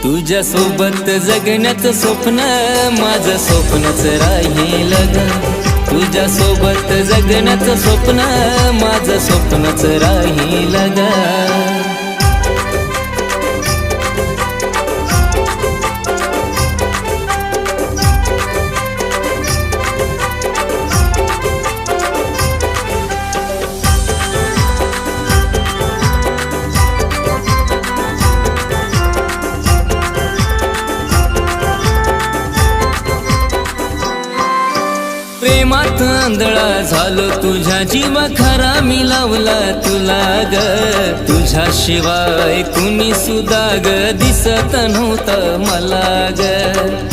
तुझ्या सोबत जगण्याचं स्वप्न माझं स्वप्नच राहील ग. तुझ्या सोबत जगण्याचं स्वप्न माझं स्वप्नच राहील ग. प्रेमात आंधळा झालो तुझ्या जीवा खरा मी लावला तुला ग. तुझ्याशिवाय कुणी सुद्धा ग दिसत नव्हतं मला ग.